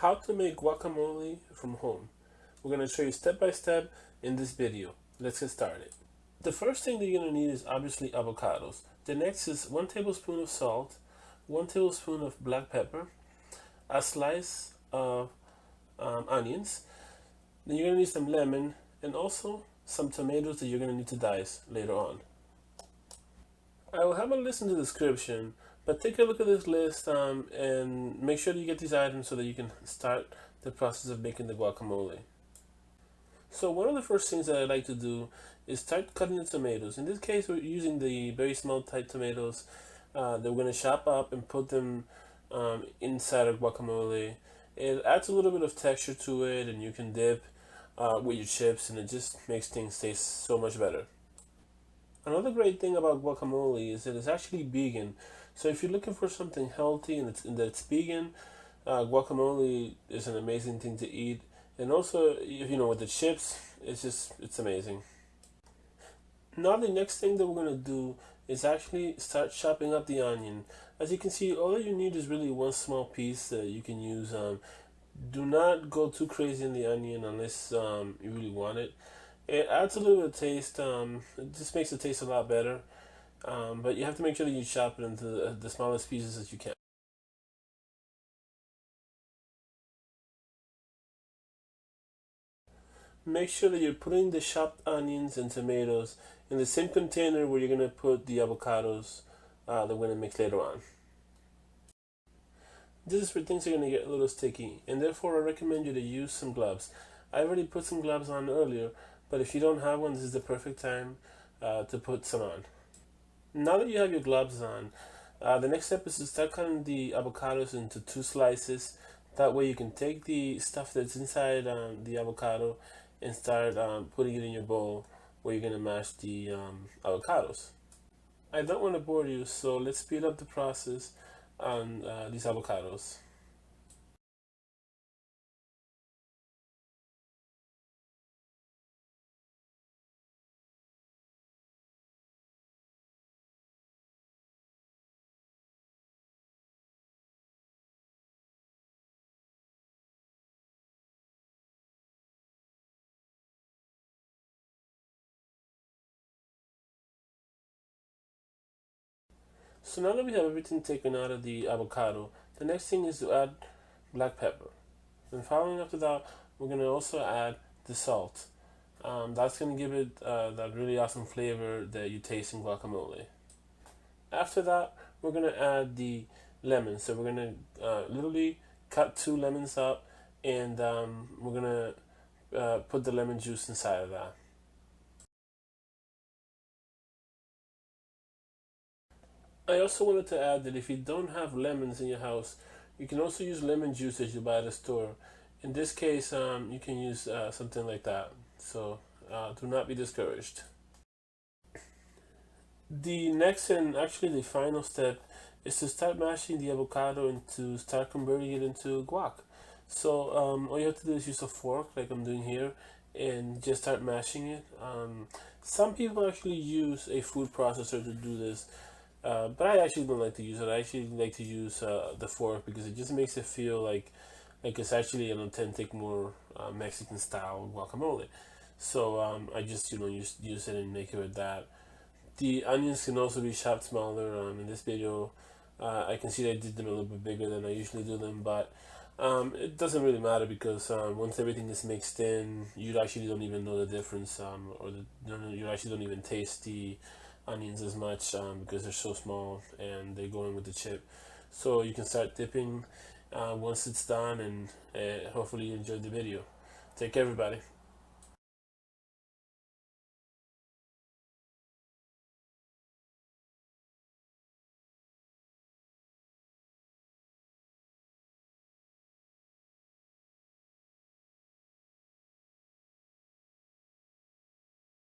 How to make guacamole from home. We're going to show you step by step in this video. Let's get started. The first thing that you're going to need is obviously avocados. The next is 1 tablespoon of salt, 1 tablespoon of black pepper, a slice of onions. Then you're going to need some lemon and also some tomatoes that you're going to need to dice later on. I will have a list in the description, but take a look at this list and make sure that you get these items so that you can start the process of making the guacamole. So one of the first things that I like to do is start cutting the tomatoes. In this case, we're using the very small type tomatoes that we're going to chop up and put them inside of guacamole. It adds a little bit of texture to it, and you can dip with your chips, and it just makes things taste so much better. Another great thing about guacamole is that it's actually vegan. So if you're looking for something healthy and that's vegan, guacamole is an amazing thing to eat. And also, with the chips, it's amazing. Now the next thing that we're going to do is actually start chopping up the onion. As you can see, all that you need is really one small piece that you can use. Do not go too crazy in the onion unless you really want it. It adds a little bit of taste. It just makes it taste a lot better. But you have to make sure that you chop it into the smallest pieces that you can. Make sure that you're putting the chopped onions and tomatoes in the same container where you're going to put the avocados that we're going to mix later on. This is where things are going to get a little sticky, and therefore I recommend you to use some gloves. I already put some gloves on earlier, but if you don't have one, this is the perfect time to put some on. Now that you have your gloves on, the next step is to start cutting the avocados into 2 slices. That way you can take the stuff that's inside the avocado and start putting it in your bowl where you're going to mash the avocados. I don't want to bore you, so let's speed up the process on these avocados. So now that we have everything taken out of the avocado, the next thing is to add black pepper. Then following after that, we're going to also add the salt. That's going to give it that really awesome flavor that you taste in guacamole. After that, we're going to add the lemon. So we're going to literally cut 2 lemons up, and we're going to put the lemon juice inside of that. I also wanted to add that if you don't have lemons in your house, you can also use lemon juice that you buy at the store. In this case, you can use something like that. So do not be discouraged. The next and actually the final step is to start mashing the avocado and to start converting it into guac. So all you have to do is use a fork like I'm doing here and just start mashing it. Some people actually use a food processor to do this. But I actually don't like to use it. I actually like to use the fork because it just makes it feel like it's actually an authentic, more Mexican style guacamole. So I just use it and make it with that. The onions can also be chopped smaller. In this video, I can see that I did them a little bit bigger than I usually do them, but it doesn't really matter because once everything is mixed in, you actually don't even know the difference, you actually don't even taste the onions as much because they're so small and they go in with the chip. So you can start dipping once it's done, and hopefully you enjoyed the video. Take care, everybody.